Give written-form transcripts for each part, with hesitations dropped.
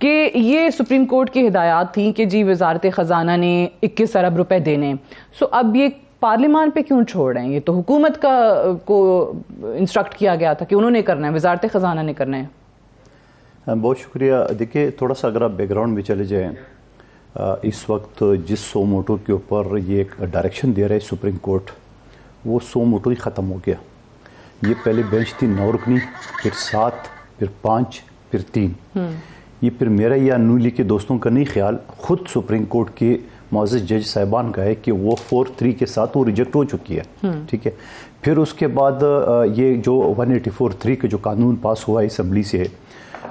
کہ یہ supreme court کی ہدایات تھیں کہ جی وزارت خزانہ نے 21 ارب روپے دینے، سو اب یہ پارلیمان پہ کیوں چھوڑ رہے ہیں؟ یہ تو حکومت کو انسٹرکٹ کیا گیا تھا کہ انہوں نے کرنا ہے، وزارت خزانہ نے کرنا ہے۔ بہت شکریہ۔ دیکھیے تھوڑا سا اگر آپ بیک گراؤنڈ میں چلے جائیں، اس وقت جس سو موٹو کے اوپر یہ ایک ڈائریکشن دے رہا ہے سپریم کورٹ، وہ سو موٹو ہی ختم ہو گیا۔ یہ پہلے بینچ تھی 9 رکنی، پھر 7، پھر 5، پھر 3۔ یہ پھر میرا یا نولی کے دوستوں کا نہیں خیال، خود سپریم کورٹ کے معزز جج صاحبان کا ہے کہ وہ 4-3 کے ساتھ وہ ریجیکٹ ہو چکی ہے، ٹھیک ہے۔ پھر اس کے بعد یہ جو 184(3) کا جو قانون پاس ہوا ہے اسمبلی سے،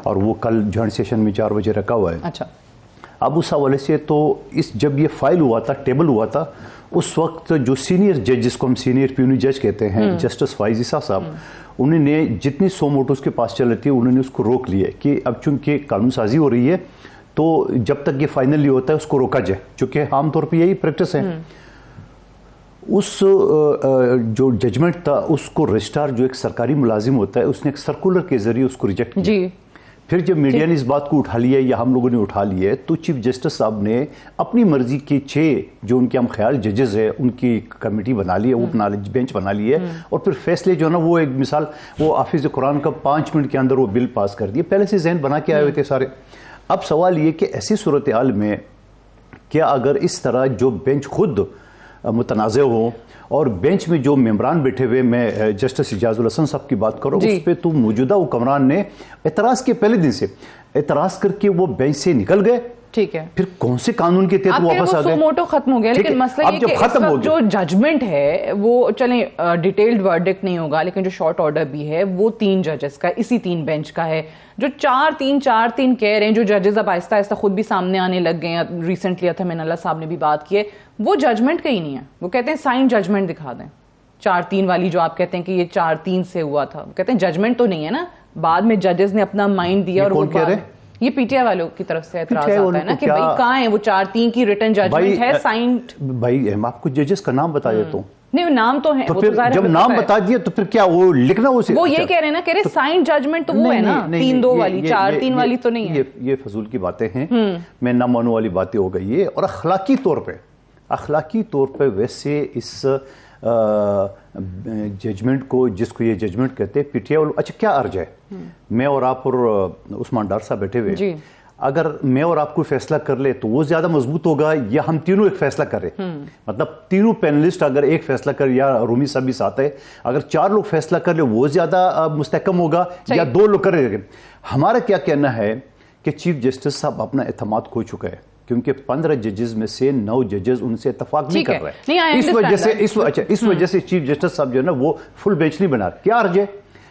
اور وہ کل جوائنٹ سیشن میں 4 بجے رکھا ہوا ہے۔ اچھا، اب اس حوالے سے تو جب یہ فائل ہوا تھا، ٹیبل ہوا تھا، اس وقت جو سینئر جج، جس کو ہم سینئر پیونی جج کہتے ہیں، جسٹس فائز عیسیٰ صاحب، انہوں نے جتنی 100 موٹوز کے پاس چل رہی تھی انہوں نے اس کو روک لیا کہ اب چونکہ قانون سازی ہو رہی ہے تو جب تک یہ فائنلی ہوتا ہے اس کو روکا جائے، چونکہ عام طور پہ یہی پریکٹس ہے۔ اس جو ججمنٹ تھا اس کو رجسٹرار جو ایک سرکاری ملازم ہوتا ہے، اس نے ایک سرکولر کے ذریعے اس کو ریجیکٹ کیا۔ جی، پھر جب میڈیا نے اس بات کو اٹھا لیا یا ہم لوگوں نے اٹھا لیا ہے تو چیف جسٹس صاحب نے اپنی مرضی کے 6 جو ان کے ہم خیال ججز ہیں ان کی کمیٹی بنا لی ہے، وہ بینچ بنا لی ہے، اور پھر فیصلے جو ہے نا وہ ایک مثال وہ حافظ قرآن کا 5 منٹ کے اندر وہ بل پاس کر دیا، پہلے سے ذہن بنا کے آئے ہوئے تھے سارے۔ اب سوال یہ کہ ایسی صورتحال میں کیا اگر اس طرح جو بینچ خود متنازع ہو اور بینچ میں جو ممبران بیٹھے ہوئے، میں جسٹس اجاز الحسن صاحب کی بات کروں، اس پہ تو موجودہ حکمران نے اعتراض کے پہلے دن سے اعتراض کر کے وہ بینچ سے نکل گئے، ٹھیک ہے۔ پھر کون سے قانون کے تحت واپس آ گئے؟ سو موٹو ختم ہو گیا، لیکن مسئلہ یہ کہ اس وقت جو ججمنٹ ہے وہ چلیں ڈیٹیلڈ ورڈکٹ نہیں ہوگا، لیکن جو شارٹ آرڈر بھی ہے وہ 3 ججز کا، اسی 3 بینچ کا ہے، جو 4-3 کہہ رہے ہیں، جو ججز اب آہستہ آہستہ خود بھی سامنے آنے لگ گئے ہیں، ریسنٹلی اتھمین اللہ صاحب نے بھی بات کی ہے، وہ ججمنٹ کا ہی نہیں ہے، وہ کہتے ہیں سائن ججمنٹ دکھا دیں۔ 4-3 والی جو آپ کہتے ہیں کہ یہ 4-3 سے ہوا تھا، وہ کہتے ہیں ججمنٹ تو نہیں ہے نا، بعد میں ججز نے اپنا مائنڈ دیا، اور وہ یہ پی ٹی آئی والوں کی طرف سے اعتراض آتا ہے نا کہ بھائی کہاں ہے وہ 4-3 کی ریٹن ججمنٹ ہے سائنڈ۔ بھائی میں آپ کو ججز کا نام بتا دیتا ہوں، نہیں نام تو ہے، تو پھر جب نام بتا دیا تو پھر کیا وہ لکھنا وہ یہ کہہ رہے ہیں نا، کہہ رہے سائنڈ ججمنٹ تو وہ ہے نا 3-2 والی، 4-3 والی تو نہیں ہے۔ یہ فضول کی باتیں ہیں، میں نہ ماننے والی باتیں ہو گئی ہے، اور اخلاقی طور پہ ویسے اس ججمنٹ کو، جس کو یہ ججمنٹ کہتے ہیں، پی ٹی آئی، اچھا کیا عرض ہے؟ میں اور آپ اور عثمان ڈار صاحب بیٹھے ہوئے، اگر میں اور آپ کو فیصلہ کر لے تو وہ زیادہ مضبوط ہوگا یا ہم تینوں ایک فیصلہ کریں؟ مطلب تینوں پینلسٹ اگر ایک فیصلہ کر، یا رومی صاحب بھی ساتھ ہے، اگر 4 لوگ فیصلہ کر لے وہ زیادہ مستحکم ہوگا یا 2 لوگ کر رہے ہیں؟ ہمارا کیا کہنا ہے کہ چیف جسٹس صاحب اپنا اعتماد کھو چکا ہے، کیونکہ 15 ججز میں سے 9 ججز ان سے اتفاق نہیں کر رہے، اس وجہ سے چیف جسٹس صاحب جو ہے نا وہ فل بینچ نہیں بنا رہے۔ کیا عرض ہے؟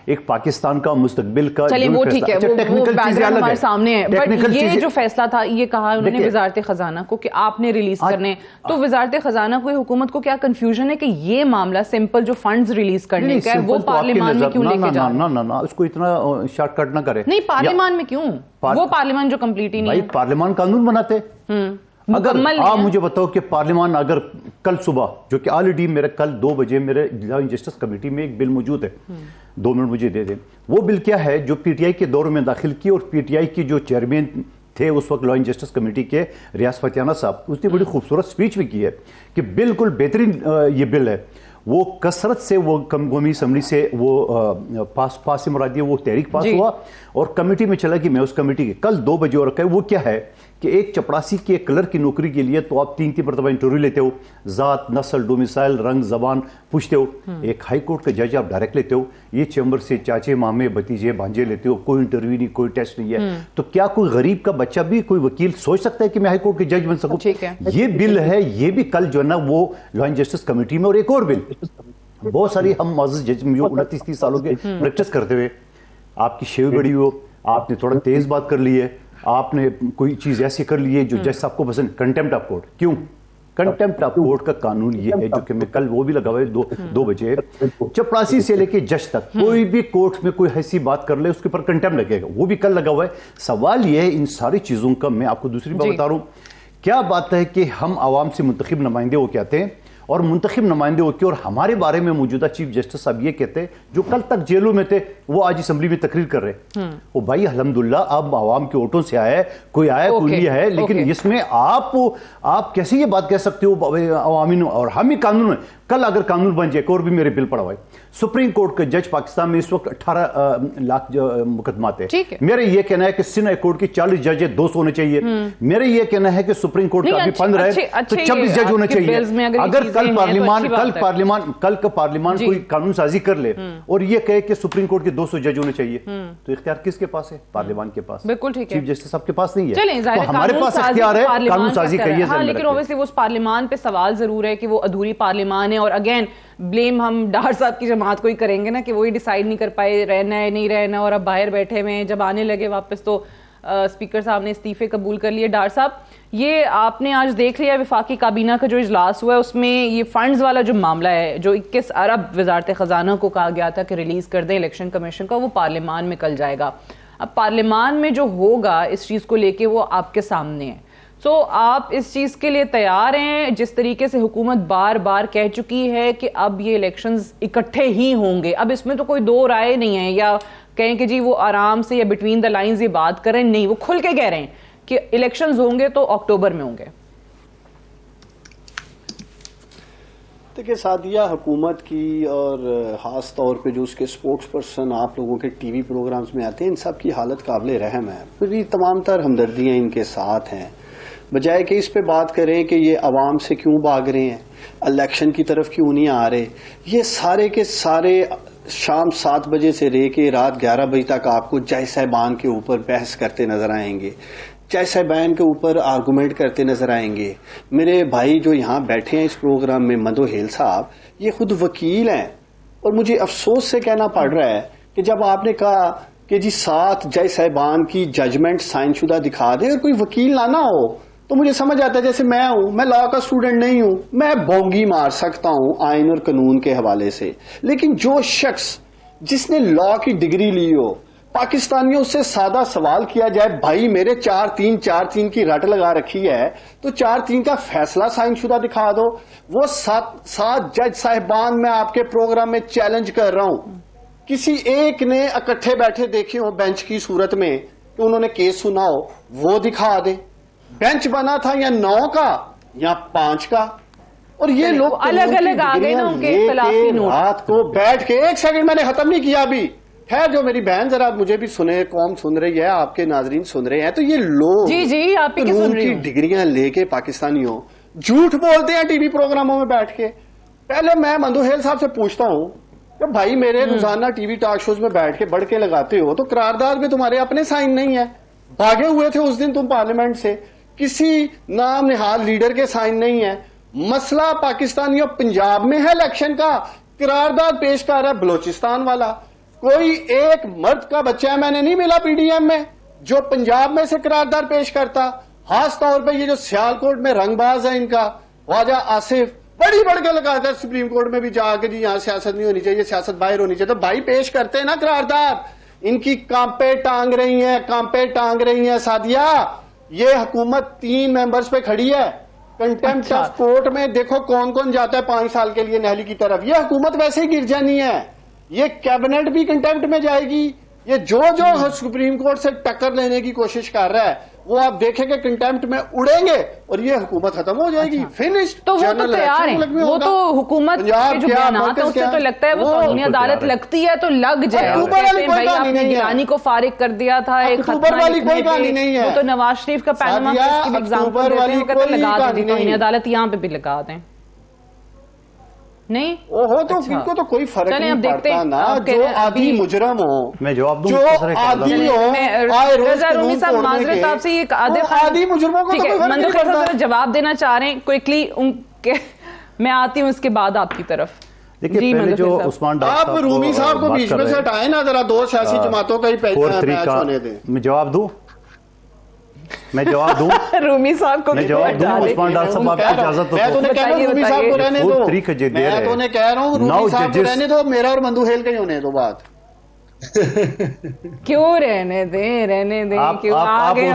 ایک پاکستان کا مستقبل کا، چلیے وہ ٹھیک ہے، وہ ہمارے سامنے ہے، بٹ یہ جو فیصلہ تھا، یہ کہا انہوں نے وزارت خزانہ کو کہ آپ نے ریلیز کرنے، تو وزارت خزانہ کو، حکومت کو کیا کنفیوژن ہے کہ یہ معاملہ سمپل جو فنڈز ریلیز کرنے کا ہے وہ پارلیمان میں کیوں لے کے جا رہے ہیں؟ نہ اس کو اتنا شارٹ کٹ نہ کرے۔ نہیں، پارلیمان میں کیوں؟ وہ پارلیمان جو کمپلیٹ ہی نہیں ہے۔ بھائی پارلیمان قانون بناتے، اگر آپ مجھے بتاؤ کہ پارلیمان اگر کل صبح، جو کہ آلریڈی میرے کل 2 بجے میرے جوائنٹ جسٹس کمیٹی میں ایک بل موجود ہے، 2 منٹ مجھے دے دیں، وہ بل کیا ہے جو پی ٹی آئی کے دور میں داخل کی، اور پی ٹی آئی کی جو چیئرمین تھے اس وقت جوائنٹ جسٹس کمیٹی کے، ریاض فتیانہ صاحب، اس نے بڑی خوبصورت سپیچ بھی کی ہے کہ بالکل بہترین یہ بل ہے، وہ کثرت سے وہ قومی اسمبلی سے وہ پاس سے مراد وہ تحریک پاس ہوا اور کمیٹی میں چلا گیا۔ میں اس کمیٹی کے کل 2 بجے اور رکھا ہے، وہ کیا ہے کہ ایک چپڑاسی کے کلر کی نوکری کے لیے تو آپ 3 مرتبہ انٹرویو لیتے ہو، ذات، نسل، ڈومیسائل، رنگ، زبان پوچھتے ہو، ایک ہائی کورٹ کا جج آپ ڈائریکٹ لیتے ہو، یہ چیمبر سے چاچے، مامے، بھتیجے، بھانجے لیتے ہو، کوئی انٹرویو نہیں، کوئی ٹیسٹ نہیں ہے، تو کیا کوئی غریب کا بچہ بھی کوئی وکیل سوچ سکتا ہے کہ میں ہائی کورٹ کے جج بن سکوں؟ یہ بل ہے، یہ بھی کل جو ہے نا وہ جوائنٹ جسٹس کمیٹی میں، اور ایک اور بل، بہت ساری ہم معزز جج جو 29-30 سالوں کے پریکٹس کرتے ہوئے، آپ کی شیو بڑی ہو، آپ نے تھوڑا تیز بات کر لی ہے، آپ نے کوئی چیز ایسی کر لی ہے جو جج صاحب کو پسند، کنٹیمپٹ آف کورٹ۔ کیوں کنٹیمپٹ آف کورٹ کا قانون یہ ہے، جو کہ میں کل وہ بھی لگا ہوا ہے 2 بجے، چپڑاسی سے لے کے جج تک کوئی بھی کورٹ میں کوئی ایسی بات کر لے اس کے اوپر کنٹیمپٹ لگے گا، وہ بھی کل لگا ہوا ہے۔ سوال یہ ہے ان ساری چیزوں کا، میں آپ کو دوسری بات بتا رہا ہوں، کیا بات ہے کہ ہم عوام سے منتخب نمائندے ہو کے آتے ہیں، اور منتخب نمائندے ہو کے اور ہمارے بارے میں موجودہ چیف جسٹس صاحب یہ کہتے ہیں جو کل تک جیلوں میں تھے وہ آج اسمبلی میں تقریر کر رہے ہیں. وہ بھائی الحمدللہ اب عوام کے ووٹوں سے آیا ہے, کوئی آیا کوئی نہیں ہے, لیکن اس میں آپ کیسے یہ بات کہہ سکتے ہو عوامی اور ہم ہی قانون میں کل اگر قانون بن جائے, اور بھی میرے بل پڑھوائے. سپریم کورٹ کے جج پاکستان میں اس وقت 18 لاکھ مقدمات ہیں. میرا یہ کہنا ہے کہ سن ہائی کورٹ کی 40 جج 200 ہونے چاہیے. میرا یہ کہنا ہے کہ سپریم کورٹ کا ابھی 15 ہے تو 26 جج ہونے چاہیے. اگر کل پارلیمان کوئی قانون سازی کر لے اور یہ کہے کہ سپریم کورٹ کے 200 جج ہونے چاہیے, تو اختیار کس کے پاس ہے؟ پارلیمان کے پاس. بالکل ٹھیک ہے, چیف جسٹس صاحب کے پاس نہیں ہے, تو ہمارے پاس اختیار ہے قانون سازی کا. ہاں لیکن اوبیسلی وہ اس پارلیمان پہ سوال ضرور ہے کہ وہ ادھوری پارلیمان ہے, اور اگین بلیم ہم ڈار صاحب کی جماعت کو ہی کریں گے نا کہ وہی ڈیسائیڈ نہیں کر پائے رہنا ہے نہیں رہنا, اور اب باہر بیٹھے ہوئے ہیں, جب آنے لگے واپس تو اسپیکر صاحب نے استعفے قبول کر لیے. ڈار صاحب یہ آپ نے آج دیکھ لیا وفاقی کابینہ کا جو اجلاس ہوا ہے, اس میں یہ فنڈز والا جو معاملہ ہے جو 21 ارب وزارت خزانہ کو کہا گیا تھا کہ ریلیز کر دیں الیکشن کمیشن کا, وہ پارلیمان میں کل جائے گا. اب پارلیمان میں جو ہوگا اس چیز کو لے کے وہ آپ کے سامنے ہے, تو آپ اس چیز کے لیے تیار ہیں؟ جس طریقے سے حکومت بار بار کہہ چکی ہے کہ اب یہ الیکشنز اکٹھے ہی ہوں گے, اب اس میں تو کوئی دو رائے نہیں ہے, یا کہیں کہ جی وہ آرام سے یا بٹوین دا لائنز یہ بات کریں, نہیں وہ کھل کے کہہ رہے ہیں کہ الیکشنز ہوں گے تو اکتوبر میں ہوں گے. دیکھیں سعدیہ, حکومت کی اور خاص طور پہ جو اس کے سپوکس پرسن آپ لوگوں کے ٹی وی پروگرامز میں آتے ہیں, ان سب کی حالت قابل رحم ہے. میری تمام تر ہمدردیاں ان کے ساتھ ہیں, بجائے کہ اس پہ بات کریں کہ یہ عوام سے کیوں بھاگ رہے ہیں, الیکشن کی طرف کیوں نہیں آ رہے. یہ سارے کے سارے شام 7 بجے سے لے کے رات 11 بجے تک آپ کو جج صاحبان کے اوپر بحث کرتے نظر آئیں گے, جج صاحبان کے اوپر آرگومنٹ کرتے نظر آئیں گے. میرے بھائی جو یہاں بیٹھے ہیں اس پروگرام میں, مدو ہیل صاحب, یہ خود وکیل ہیں, اور مجھے افسوس سے کہنا پڑ رہا ہے کہ جب آپ نے کہا کہ جی 7 جج صاحبان کی ججمنٹ سائن شدہ دکھا دے اور کوئی وکیل لانا ہو, تو مجھے سمجھ آتا ہے جیسے میں ہوں, میں لا کا اسٹوڈنٹ نہیں ہوں, میں بونگی مار سکتا ہوں آئین اور قانون کے حوالے سے, لیکن جو شخص جس نے لا کی ڈگری لی ہو, پاکستانیوں سے سادہ سوال کیا جائے, بھائی میرے 4-3 کی رٹ لگا رکھی ہے تو 4-3 کا فیصلہ سائن شدہ دکھا دو. وہ 7 جج صاحبان میں آپ کے پروگرام میں چیلنج کر رہا ہوں, کسی ایک نے اکٹھے بیٹھے دیکھے ہو بینچ کی صورت میں کہ انہوں نے کیس سنا ہو, وہ دکھا دے. بینچ بنا تھا یا 9 کا یا 5 کا, اور یہ لوگ الگ الگ آگے نا ان کے اختلافی نوٹ. رات کو بیٹھ کے, ایک سیکنڈ میں نے ختم نہیں کیا ابھی, خیر جو میری بہن ذرا مجھے بھی سنے, قوم سن رہی ہے, آپ کے ناظرین سن رہے ہیں, تو یہ لوگ جی آپ قانون کی ڈگریاں لے کے پاکستانیوں جھوٹ بولتے ہیں ٹی وی پروگراموں میں بیٹھ کے. پہلے میں مندو ہیل صاحب سے پوچھتا ہوں کہ بھائی میرے روزانہ ٹی وی ٹاک شوز میں بیٹھ کے بڑھ کے لگاتے ہو, تو قرارداد میں تمہارے اپنے سائن نہیں ہے, بھاگے ہوئے تھے اس دن تم پارلیمنٹ سے, کسی نام نہاد لیڈر کے سائن نہیں ہے. مسئلہ پاکستانیوں پنجاب میں ہے الیکشن کا, قرارداد پیش کر رہا ہے بلوچستان والا. کوئی ایک مرد کا بچہ میں نے نہیں ملا پی ڈی ایم میں جو پنجاب میں سے قرارداد پیش کرتا. خاص طور پہ یہ جو سیالکوٹ میں رنگ باز ہے ان کا خواجہ آصف, بڑی بڑھ کے لگاتا ہے سپریم کورٹ میں بھی جا کے جی یہاں سیاست نہیں ہونی چاہیے, سیاست باہر ہونی چاہیے. تو بھائی پیش کرتے ہیں نا قرارداد, ان کی کانپے ٹانگ رہی ہیں. سعدیہ, یہ حکومت 3 ممبرز پہ کھڑی ہے, کنٹمپٹ آف کورٹ میں دیکھو کون کون جاتا ہے 5 سال کے لیے نہلی کی طرف. یہ حکومت ویسے ہی گر جانی ہے, یہ کیبنٹ بھی کنٹمپٹ میں جائے گی. یہ جو سپریم کورٹ سے ٹکر لینے کی کوشش کر رہا ہے وہ آپ دیکھیں کہ کنٹمپٹ میں اڑیں گے اور یہ حکومت ختم ہو جائے گی. فنشڈ. تو وہ تو تیار ہیں, وہ تو حکومت کے جو بیانات ہیں اس سے تو لگتا ہے وہ قانونی عدالت لگتی ہے تو لگ جائے. بھائی آپ نے گیلانی کو فارغ کر دیا تھا, اکتوبر والی کوئی کہانی نہیں ہے. وہ تو نواز شریف کا پیناما کیس کی بھی ایگزامپل دیتے ہیں, وہ کہتے ہیں لگا دیں قانونی عدالت, یہاں پہ بھی لگا دیں. نہیں وہ تو ان کو تو کوئی فرق نہیں پڑتا نا, جو عادی مجرم ہو, میں جواب دوں, جو عادی ہو, رومی صاحب معذرت آپ سے, یہ عادی مجرموں کو تو کوئی فرق نہیں پڑتا. جواب دینا چاہ رہے ہیں کوئکلی, میں آتی ہوں اس کے بعد آپ کی طرف. دیکھیے پہلے جو عثمان ڈار آپ رومی صاحب کو بیچ میں سے ہٹائیں نا, ذرا 2 سیاسی جماعتوں کا ہی میچ ہونے دیں. میں جواب دوں رومی صاحب کو عثمان ڈار صاحب آپ کی اجازت میں تو نے کہہ رہا ہوں رومی صاحب کو رہنے دو, میں تو نے کہہ رہا ہوں رومی صاحب کو رہنے دو, میرا اور مندو ہیل کا ہی ہونے دو بات. کیوں رہنے دیں کیوں آگے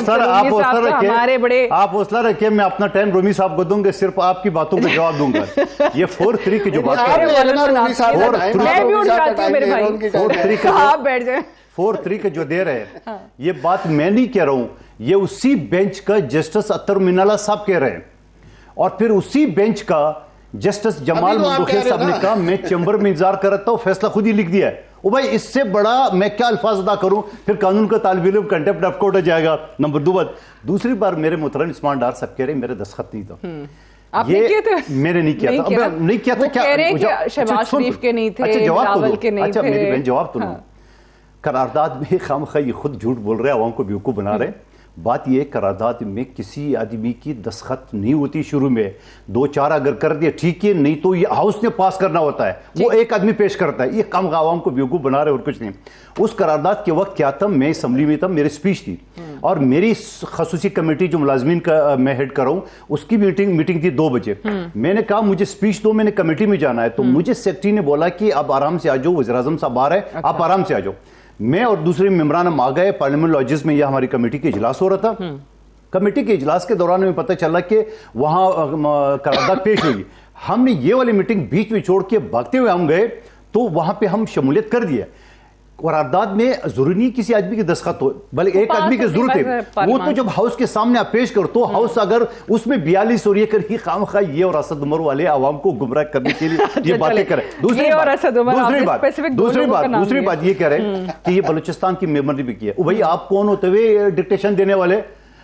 آپ حوصلہ رکھیں, میں اپنا ٹائم رومی صاحب کو دوں گا, صرف آپ کی باتوں کا جواب دوں گا. یہ 4-3 کی جو بات کر رہے ہیں 4-3 کا جو دے رہے ہیں, یہ بات میں نہیں کہہ رہا ہوں, یہ اسی بینچ کا جسٹس اطہر مینالہ صاحب کہہ رہے ہیں, اور پھر اسی بینچ کا جسٹس جمال مندوخیل صاحب نے کہا میں چیمبر میں انتظار کر رہا ہوں, فیصلہ خود ہی لکھ دیا ہے. او بھائی اس سے بڑا میں کیا الفاظ ادا کروں, پھر قانون کا طالب علم کنٹیمپٹ آف کورٹ ہو جائے گا. نمبر 2 بات, دوسری بار میرے محترم عثمان ڈار صاحب کہہ رہے ہیں میرے دستخط نہیں تھا, میں نے نہیں کیا تھا, نہیں کیا تھا, کیا شہباز شریف کے نہیں تھے, بلاول کے نہیں تھے. اچھا میری بہن جواب تو لوں. قرارداد میں خامخواہ یہ خود جھوٹ بول رہے ہیں, عوام کو بیوقوف بنا رہے ہیں. بات یہ قرارداد میں کسی آدمی کی دستخط نہیں ہوتی, شروع میں 2-4 اگر کر دیا ٹھیک ہے, نہیں تو یہ ہاؤس نے پاس کرنا ہوتا ہے, وہ ایک آدمی پیش کرتا ہے. یہ کم عوام کو بیوقوف بنا رہے اور کچھ نہیں. اس قرارداد کے وقت کیا تھا, میں اسمبلی میں تھا, میری سپیچ تھی, اور میری خصوصی کمیٹی جو ملازمین کا میں ہیڈ کر رہا ہوں اس کی میٹنگ تھی 2 بجے. میں نے کہا مجھے سپیچ دو, میں نے کمیٹی میں جانا ہے. تو مجھے سیکرٹری نے بولا کہ آپ آرام سے آ جاؤ, وزیر اعظم صاحب آ رہے ہیں, آپ آرام سے آ جاؤ. میں اور دوسرے ممبران ہم آ گئے, پارلیمنٹ لاجز میں یہ ہماری کمیٹی کے اجلاس ہو رہا تھا. کمیٹی کے اجلاس کے دوران میں پتہ چلا کہ وہاں قرارداد پیش ہوئی. ہم نے یہ والی میٹنگ بیچ میں چھوڑ کے بھاگتے ہوئے ہم گئے, تو وہاں پہ ہم شمولیت کر دیا. قرارداد میں ضروری نہیں کسی آدمی کی دستخط ہو, بلکہ ایک آدمی کی ضرورت ہے. وہ تو جب ہاؤس کے سامنے آپ پیش کرو تو ہاؤس اگر اس میں 42 اور یہ کر خامخواہ یہ اور اسد عمر والے عوام کو گمراہ کرنے کے لیے یہ باتیں کریں. دوسری بات یہ کہہ رہے ہیں کہ یہ بلوچستان کی ممبر نے بھی کیا. بھائی آپ کون ہوتے ہوئے ڈکٹیشن دینے والے؟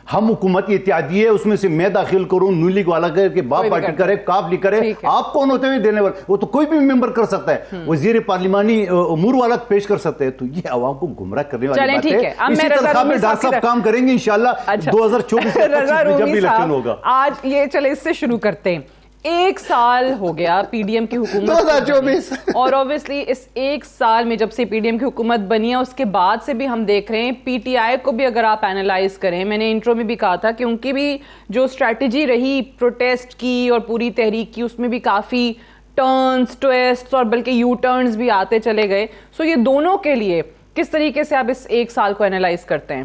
ہم حکومت اتحادی ہے, اس میں سے میں داخل کروں, نون لیگ والا کرے کہ باپ پارٹی کرے, کاف لیگ کرے, آپ کون ہوتے ہوئے دینے والے؟ وہ تو کوئی بھی ممبر کر سکتا ہے, وزیر پارلیمانی امور والا پیش کر سکتے ہیں. تو یہ عوام کو گمراہ کرنے والی بات ہے. اسی طرح میں ڈاکٹر صاحب کام کریں گے انشاءاللہ 2024 میں جب بھی الیکشن ہوگا. آج یہ چلے اس سے شروع کرتے ہیں. 1 سال ہو گیا پی ڈی ایم کی حکومت 2024, اور اوبویسلی اس 1 سال میں جب سے پی ڈی ایم کی حکومت بنی ہے اس کے بعد سے بھی ہم دیکھ رہے ہیں پی ٹی آئی کو بھی اگر آپ اینالائز کریں, میں نے انٹرو میں بھی کہا تھا کہ ان کی بھی جو اسٹریٹجی رہی پروٹیسٹ کی اور پوری تحریک کی, اس میں بھی کافی ٹرنز ٹویسٹ اور بلکہ یو ٹرنز بھی آتے چلے گئے. سو یہ دونوں کے لیے کس طریقے سے آپ اس 1 سال کو اینالائز کرتے ہیں؟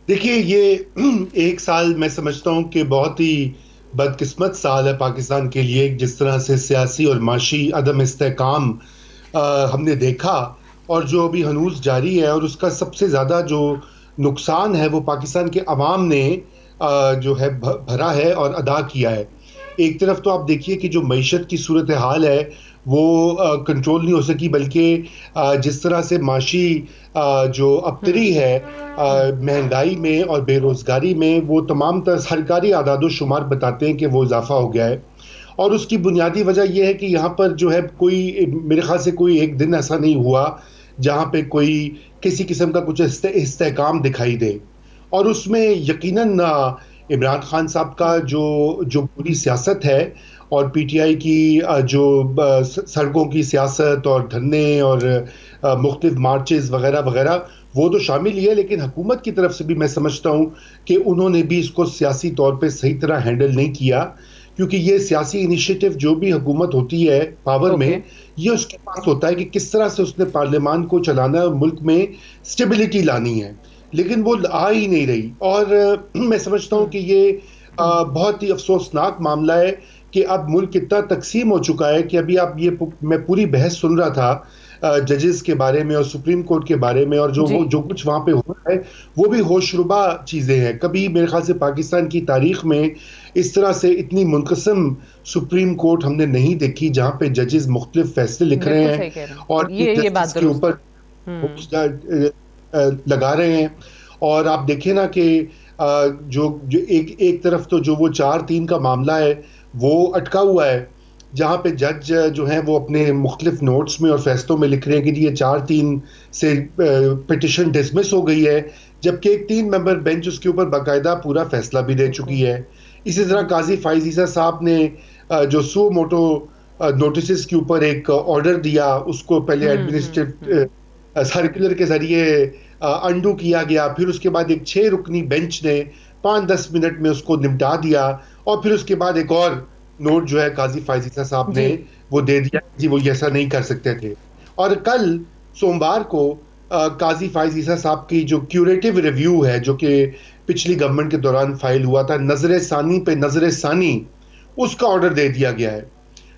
دیکھیے یہ 1 سال میں سمجھتا ہوں کہ بہت ہی بدقسمت سال ہے پاکستان کے لیے. جس طرح سے سیاسی اور معاشی عدم استحکام ہم نے دیکھا اور جو ابھی ہنوز جاری ہے, اور اس کا سب سے زیادہ جو نقصان ہے وہ پاکستان کے عوام نے جو ہے بھرا ہے اور ادا کیا ہے. ایک طرف تو آپ دیکھیے کہ جو معیشت کی صورتحال ہے وہ کنٹرول نہیں ہو سکی, بلکہ جس طرح سے معاشی جو ابتری ہے مہنگائی میں اور بے روزگاری میں, وہ تمام تر سرکاری اعداد و شمار بتاتے ہیں کہ وہ اضافہ ہو گیا ہے. اور اس کی بنیادی وجہ یہ ہے کہ یہاں پر جو ہے کوئی, میرے خیال سے کوئی ایک دن ایسا نہیں ہوا جہاں پہ کوئی کسی قسم کا کچھ استحکام دکھائی دے. اور اس میں یقیناً عمران خان صاحب کا جو پوری سیاست ہے اور پی ٹی آئی کی جو سڑکوں کی سیاست اور دھرنے اور مختلف مارچز وغیرہ وغیرہ, وہ تو شامل ہی ہے, لیکن حکومت کی طرف سے بھی میں سمجھتا ہوں کہ انہوں نے بھی اس کو سیاسی طور پہ صحیح طرح ہینڈل نہیں کیا. کیونکہ یہ سیاسی انیشیٹو جو بھی حکومت ہوتی ہے پاور میں, یہ اس کے پاس ہوتا ہے کہ کس طرح سے اس نے پارلیمان کو چلانا ہے اور ملک میں سٹیبلٹی لانی ہے, لیکن وہ آ ہی نہیں رہی. اور میں سمجھتا ہوں کہ یہ بہت ہی افسوسناک معاملہ ہے کہ اب ملک اتنا تقسیم ہو چکا ہے کہ ابھی آپ میں پوری بحث سن رہا تھا ججز کے بارے میں اور سپریم کورٹ کے بارے میں, اور جو کچھ وہاں پہ ہو رہا ہے وہ بھی ہوش ربا چیزیں ہیں. کبھی میرے خیال سے پاکستان کی تاریخ میں اس طرح سے اتنی منقسم سپریم کورٹ ہم نے نہیں دیکھی, جہاں پہ ججز مختلف فیصلے لکھ رہے ہیں اور یہ بات کے اوپر لگا رہے ہیں. اور آپ دیکھیں نا کہ جو ایک طرف تو جو وہ 4-3 کا معاملہ ہے وہ اٹکا ہوا ہے, جہاں پہ جج جو ہیں وہ اپنے مختلف نوٹس میں اور فیصلوں میں لکھ رہے ہیں کہ یہ 4-3 سے پٹیشن ڈسمس ہو گئی ہے, جبکہ ایک 3 ممبر بینچ اس کے اوپر باقاعدہ پورا فیصلہ بھی دے چکی ہے. اسی طرح قاضی فائز عیسیٰ صاحب نے جو سو موٹو نوٹسز کے اوپر ایک آرڈر دیا, اس کو پہلے ایڈمنسٹریٹو سرکولر کے ذریعے انڈو کیا گیا, پھر اس کے بعد ایک 6 رکنی بینچ نے 5-10 منٹ میں اس کو نمٹا دیا, اور پھر اس کے بعد ایک اور نوٹ جو ہے قاضی فائز عیسیٰ صاحب نے وہ دے دیا جی وہ ایسا نہیں کر سکتے تھے. اور کل سوموار کو قاضی فائز عیسیٰ صاحب کی جو کیوریٹو ریویو ہے جو کہ پچھلی گورنمنٹ کے دوران فائل ہوا تھا نظر ثانی پہ نظر ثانی، اس کا آرڈر دے دیا گیا ہے.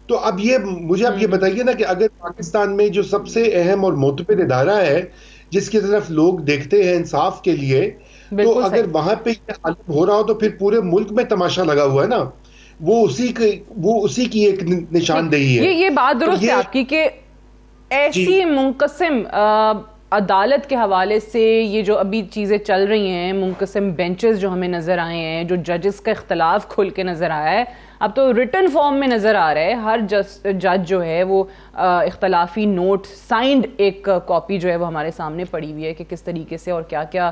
تو اب مجھے اب یہ بتائیے نا کہ اگر پاکستان میں جو سب سے اہم اور معتبر ادارہ ہے جس کی طرف لوگ دیکھتے ہیں انصاف کے لیے، تو اگر وہاں پہ یہ حالت ہو رہا ہو تو پھر پورے ملک میں تماشا لگا ہوا ہے نا، وہ اسی کی ایک نشاندہی ہے. یہ بات درست ہے آپ کی کہ ایسی منقسم عدالت کے حوالے سے یہ جو ابھی چیزیں چل رہی ہیں، منقسم بینچز جو ہمیں نظر آئے ہیں، جو ججز کا اختلاف کھل کے نظر آیا ہے، اب تو ریٹن فارم میں نظر آ رہا ہے. ہر جج جو ہے وہ اختلافی نوٹ سائنڈ ایک کاپی جو ہے وہ ہمارے سامنے پڑی ہوئی ہے کہ کس طریقے سے اور کیا کیا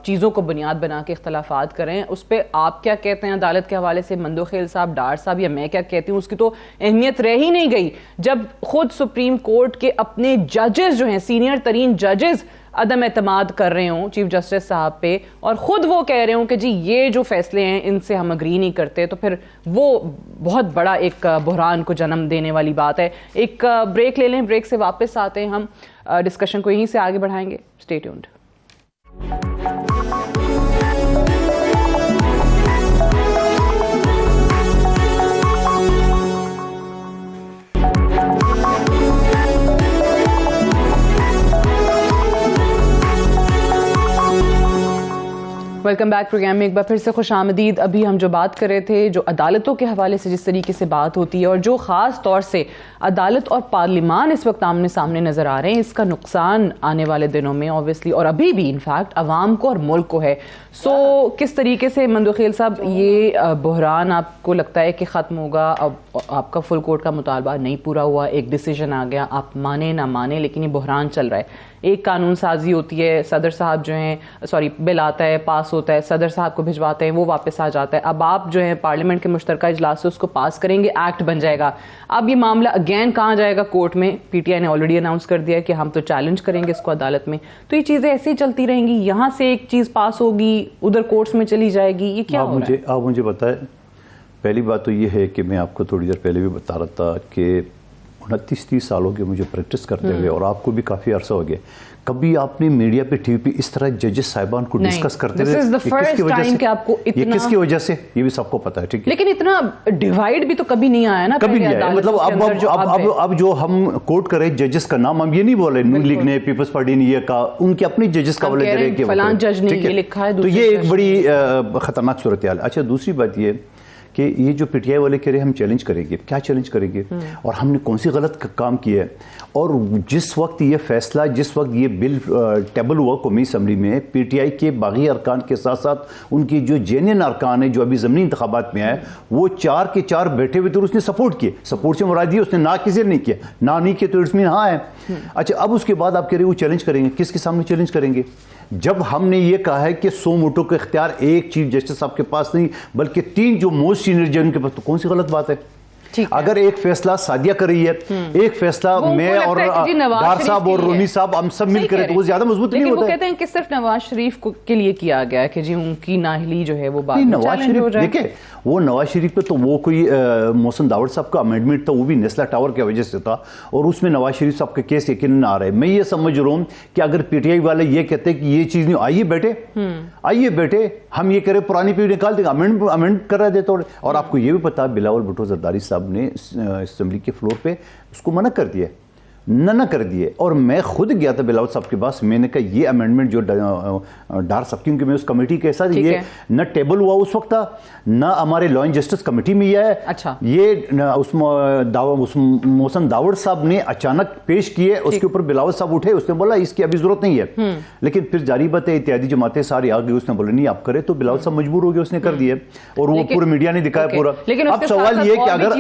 چیزوں کو بنیاد بنا کے اختلافات کریں. اس پہ آپ کیا کہتے ہیں عدالت کے حوالے سے، مندوخیل صاحب، ڈار صاحب، یا میں کیا کہتی ہوں، اس کی تو اہمیت رہ ہی نہیں گئی جب خود سپریم کورٹ کے اپنے ججز جو ہیں، سینئر ترین ججز، عدم اعتماد کر رہے ہوں چیف جسٹس صاحب پہ، اور خود وہ کہہ رہے ہوں کہ جی یہ جو فیصلے ہیں ان سے ہم اگری نہیں کرتے. تو پھر وہ بہت بڑا ایک بحران کو جنم دینے والی بات ہے. ایک بریک لے لیں، بریک سے واپس آتے ہیں، ہم ڈسکشن کو یہیں سے آگے بڑھائیں گے. Stay tuned. Welcome back. Program میں ایک بار پھر سے خوش آمدید. ابھی ہم جو بات کر رہے تھے، جو عدالتوں کے حوالے سے جس طریقے سے بات ہوتی ہے، اور جو خاص طور سے عدالت اور پارلیمان اس وقت آمنے سامنے نظر آ رہے ہیں، اس کا نقصان آنے والے دنوں میں اوبویسلی اور ابھی بھی انفیکٹ عوام کو اور ملک کو ہے. سو کس طریقے سے مندوخیل صاحب یہ بحران آپ کو لگتا ہے کہ ختم ہوگا؟ اب آپ کا فل کورٹ کا مطالبہ نہیں پورا ہوا، ایک ڈیسیجن آ گیا، آپ مانے نہ مانے لیکن یہ بحران چل رہا ہے. ایک قانون سازی ہوتی ہے، صدر صاحب جو ہیں بل آتا ہے، پاس ہوتا ہے، صدر صاحب کو بھجواتے ہیں، وہ واپس آ جاتا ہے. اب آپ جو ہیں پارلیمنٹ کے مشترکہ اجلاس سے اس کو پاس کریں گے، ایکٹ بن جائے گا. اب یہ معاملہ اگین کہاں جائے گا؟ کورٹ میں. پی ٹی آئی نے آلریڈی اناؤنس کر دیا ہے کہ ہم تو چیلنج کریں گے اس کو عدالت میں. تو یہ چیزیں ایسے ہی چلتی رہیں گی، یہاں سے ایک چیز پاس ہوگی ادھر کورٹس میں چلی جائے گی، یہ کیا ہو رہا ہے؟ آپ مجھے بتائیں. پہلی بات تو یہ ہے کہ میں آپ کو تھوڑی دیر پہلے بھی بتا رہا تھا کہ 29-30 سالوں کے مجھے پریکٹس کرتے ہوئے، اور آپ کو بھی کافی عرصہ ہو گیا، کبھی آپ نے میڈیا پہ ٹی وی پہ اس طرح ججز صاحبان کو ڈسکس کرتے ہوئے، یہ کس کی وجہ سے؟ یہ بھی سب کو پتا ہے، ٹھیک ہے، لیکن اتنا ڈیوائیڈ بھی تو کبھی نہیں آیا نا، کبھی نہیں آیا. مطلب اب جو ہم کوٹ کرے ججز کا نام، ہم یہ نہیں بولے نون لیگ نے، پیپلز پارٹی نے یہ کہا، ان کے اپنے ججز کا حوالے دے رہے کہ فلاں جج نے یہ لکھا ہے، تو یہ ایک بڑی خطرناک صورتحال. اچھا، دوسری بات یہ کہ یہ جو پی ٹی آئی والے کہہ رہے ہیں ہم چیلنج کریں گے، کیا چیلنج کریں گے؟ اور ہم نے کون سی غلط کام کیا ہے؟ اور جس وقت یہ فیصلہ، جس وقت یہ بل ٹیبل ہوا قومی اسمبلی میں، پی ٹی آئی کے باغی ارکان کے ساتھ ساتھ ان کی جو جینین ارکان ہیں جو ابھی ضمنی انتخابات میں آئے، وہ 4 کے 4 بیٹھے ہوئے تو اس نے سپورٹ کیے. سپورٹ سے مراد یہ اس نے نہ کسی نے نہیں کیا، نہ نہیں کیا تو اٹس مین ہاں ہے. اچھا، اب اس کے بعد آپ کہہ رہے ہیں وہ چیلنج کریں گے، کس کے سامنے چیلنج کریں گے؟ جب ہم نے یہ کہا ہے کہ 100 ووٹوں کا اختیار ایک چیف جسٹس صاحب کے پاس نہیں بلکہ 3 جو موسٹ سینئر جج ان کے پاس، تو کون سی غلط بات ہے؟ اگر ایک فیصلہ سعدیہ کر رہی ہے، ایک فیصلہ میں اور ڈار صاحب اور رونی صاحب ہم سب مل کر، تو وہ زیادہ مضبوط نہیں ہوتا ہے. وہ کہتے ہیں کہ صرف نواز شریف کے لیے کیا گیا ہے کہ جی ان کی نااہلی جو ہے وہ بات نواز شریف، دیکھیں وہ نواز شریف پہ تو وہ کوئی محسن داوڑ صاحب کا امینڈمنٹ تھا، وہ بھی نیسلا ٹاور کی وجہ سے تھا، اور اس میں نواز شریف صاحب کا کیس یقیناً آ رہا ہے. میں یہ سمجھ رہا ہوں کہ اگر پی ٹی آئی والے یہ کہتے ہیں کہ یہ چیز نہیں، آئیے بیٹے ہم یہ کریں، پرانی پی نکال دیں گے، امینڈ کر دے تو. اور آپ کو یہ بھی پتا بلاول بھٹو زرداری صاحب نے اسمبلی کے فلور پہ اس کو منع کر دیا، نہ کر دیے. اور میں خود گیا تھا بلاول صاحب کے پاس، میں نے کہا یہ امینڈمنٹ جو ڈار صاحب، کیونکہ میں اس کمیٹی کے ساتھ، یہ نہ ٹیبل ہوا اس وقت تھا، نہ ہمارے لا اینڈ جسٹس کمیٹی میں یہ ہے. یہ محسن داوڑ صاحب نے اچانک پیش کیے، اس کے اوپر بلاول صاحب اٹھے، اس نے بولا اس کی ابھی ضرورت نہیں ہے. لیکن پھر جاری بات ہے اتحادی جماعتیں ساری آ گئی، اس نے بولا نہیں آپ کرے، تو بلاول صاحب مجبور ہو گئے، اس نے کر دیے، اور وہ پورے میڈیا نے دکھایا پورا. اب سوال یہ کہ اگر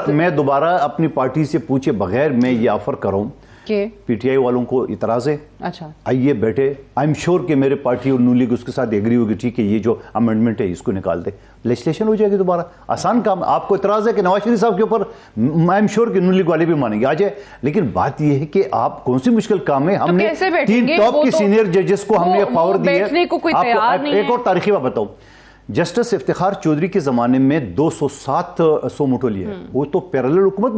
میں دوبارہ اپنی پارٹی سے پوچھے بغیر میں یہ آفر کروں، پی ٹی آئی والوں کو اعتراض ہے، آئیے بیٹھے، آئی ایم شیور کہ میرے پارٹی اور نون لیگ اس کے ساتھ ایگری ہوگی، ٹھیک ہے یہ جو امینڈمنٹ ہے اس کو نکال دے، لیجسلیشن ہو جائے گی دوبارہ. آسان کام. آپ کو اعتراض ہے کہ نواز شریف صاحب کے اوپر، آئی ایم شیور کہ نون لیگ والے بھی مانیں گے، آ جائے. لیکن بات یہ ہے کہ آپ کون سی مشکل کام ہے، ہم نے 3 ٹاپ کی سینئر ججز کو ہم نے پاور دی ہے. ایک اور تاریخی بات بتاؤں، جسٹس افتخار چودھری کے زمانے میں 207 سو موٹو لیا، وہ تو پیرالل حکومت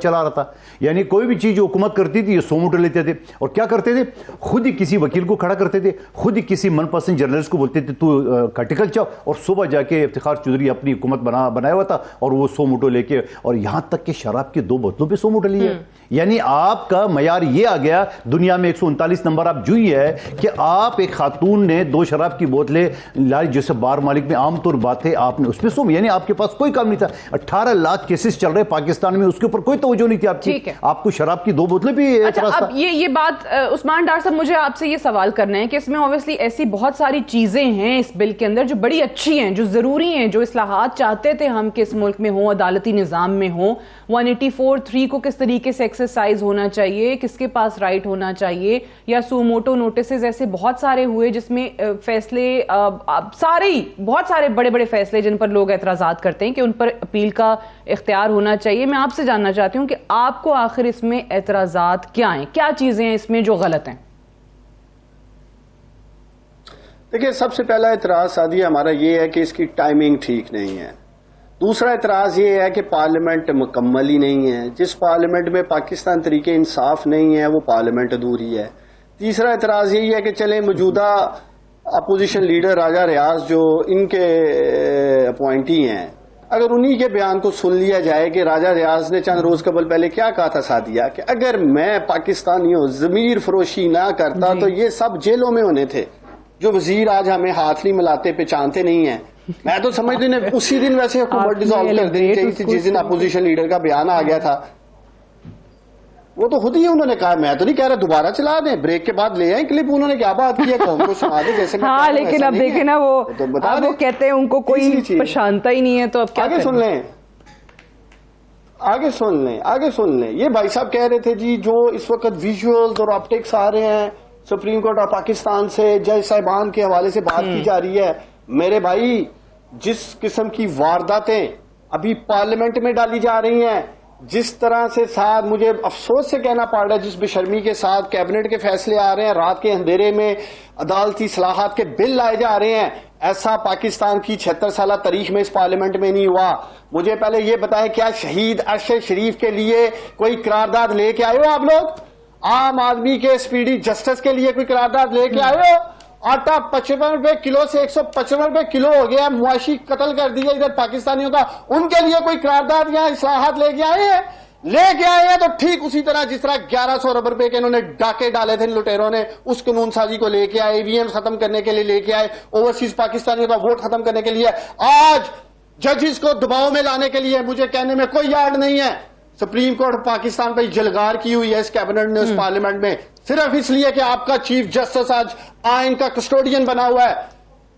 چلا رہا تھا، یعنی کوئی بھی چیز جو حکومت کرتی تھی یہ 100 موٹو لیتے تھے، اور کیا کرتے تھے، خود ہی کسی وکیل کو کھڑا کرتے تھے، خود ہی کسی من پسند جرنلسٹ کو بولتے تھے تو کارٹیکل چاہو، اور صبح جا کے افتخار چودھری اپنی حکومت بنایا ہوا تھا اور وہ 100 موٹو لے کے، اور یہاں تک کہ شراب کی 2 بوتلوں پہ 100 موٹو لیے. یعنی آپ کا معیار یہ آ گیا دنیا میں 139 نمبر آپ جو ہی ہے کہ آپ ایک خاتون نے 2 شراب کی بوتلیں لائی، جیسے بار مالک میں عام طور بات ہے، آپ نے اس پہ 100، یعنی آپ کے پاس کوئی کام نہیں تھا. 18 لاکھ کیسز چل رہے پاکستان میں، اس کے اوپر کوئی توجہ نہیں تھی آپ کی، آپ کو شراب کی 2 بوتلیں بھی اعتراض تھا. اب یہ بات عثمان ڈار صاحب، مجھے آپ سے یہ سوال کرنا ہے کہ اس میں اوبویسلی ایسی بہت ساری چیزیں ہیں اس بل کے اندر جو بڑی اچھی ہیں، جو ضروری ہیں، جو اصلاحات چاہتے تھے ہم کہ اس ملک میں ہوں، عدالتی نظام میں ہوں. 184(3) کو کس طریقے سے ایکسرسائز ہونا چاہیے، کس کے پاس رائٹ ہونا چاہیے، یا سو موٹو نوٹسز ایسے بہت سارے ہوئے جس میں فیصلے بہت سارے بڑے بڑے فیصلے جن پر لوگ اعتراضات کرتے ہیں کہ ان پر اپیل کا اختیار ہونا چاہیے. میں آپ سے جاننا چاہتی ہوں کہ آپ کو آخر اس میں اعتراضات کیا ہیں، کیا چیزیں ہیں اس میں جو غلط ہیں؟ دیکھیں، سب سے پہلا اعتراض سعدیہ ہمارا یہ ہے کہ اس کی ٹائمنگ ٹھیک نہیں ہے. دوسرا اعتراض یہ ہے کہ پارلیمنٹ مکمل ہی نہیں ہے. جس پارلیمنٹ میں پاکستان طریقے انصاف نہیں ہے وہ پارلیمنٹ ادھوری ہے. تیسرا اعتراض یہی ہے کہ چلیں موجودہ اپوزیشن لیڈر راجہ ریاض جو ان کے اپوائنٹی ہیں، اگر انہی کے بیان کو سن لیا جائے کہ راجہ ریاض نے چند روز قبل پہلے کیا کہا تھا سعدیہ کہ اگر میں پاکستانیوں ضمیر فروشی نہ کرتا تو یہ سب جیلوں میں ہونے تھے. جو وزیر آج ہمیں ہاتھ نہیں ملاتے پہچانتے نہیں ہیں، میں تو سمجھتی ہوں اسی دن ویسے حکومت ڈیزالو کر دینی چاہیے تھی جس دن اپوزیشن لیڈر کا بیان آ گیا تھا. وہ تو خود ہی انہوں نے کہا، میں تو نہیں کہہ رہا دوبارہ چلا دیں، بریک کے بعد لے آئیں کلپ. انہوں نے کیا بات کی ہے قوم کو سنا دیں جیسے ہاں، لیکن اب دیکھیں نا وہ کہتے ہیں ان کو کوئی پہچانتا ہی نہیں ہے، تو اب کیا آگے سن لیں. یہ بھائی صاحب کہہ رہے تھے جی جو اس وقت ویژولز اور آپٹکس آ رہے ہیں سپریم کورٹ آف پاکستان سے جج صاحبان کے حوالے سے بات کی جا رہی ہے. میرے بھائی، جس قسم کی وارداتیں ابھی پارلیمنٹ میں ڈالی جا رہی ہیں، جس طرح سے ساتھ مجھے افسوس سے کہنا پڑ رہا ہے جس بے شرمی کے ساتھ کیبنٹ کے فیصلے آ رہے ہیں، رات کے اندھیرے میں عدالتی اصلاحات کے بل لائے جا رہے ہیں، ایسا پاکستان کی 76 سالہ تاریخ میں اس پارلیمنٹ میں نہیں ہوا. مجھے پہلے یہ بتائیں کیا شہید ارشد شریف کے لیے کوئی قرارداد لے کے آئے ہو آپ لوگ؟ عام آدمی کے اسپیڈی جسٹس کے لیے کوئی قرارداد لے کے آئے ہو؟ آٹا 55 روپے کلو سے 155 روپے کلو ہو گیا، معاشی قتل کر دیا ادھر پاکستانیوں کا. ان کے لیے کوئی قرارداد یا اصلاحات لے کے آئے ہیں تو ٹھیک اسی طرح جس طرح 1100 ارب روپے کے انہوں نے ڈاکے ڈالے تھے لٹیروں نے، اس قانون سازی کو لے کے آئے، EVM ختم کرنے کے لیے لے کے آئے، اوورسیز پاکستانیوں کا ووٹ ختم کرنے کے لیے. آج ججز کو دباؤ میں لانے کے لیے مجھے کہنے میں کوئی یاد نہیں ہے سپریم کورٹ پاکستان پہ جلگار کی ہوئی ہے اس کیبنٹ نے، اس پارلیمنٹ میں، صرف اس لیے کہ آپ کا چیف جسٹس آج آئین کا کسٹوڈین بنا ہوا ہے.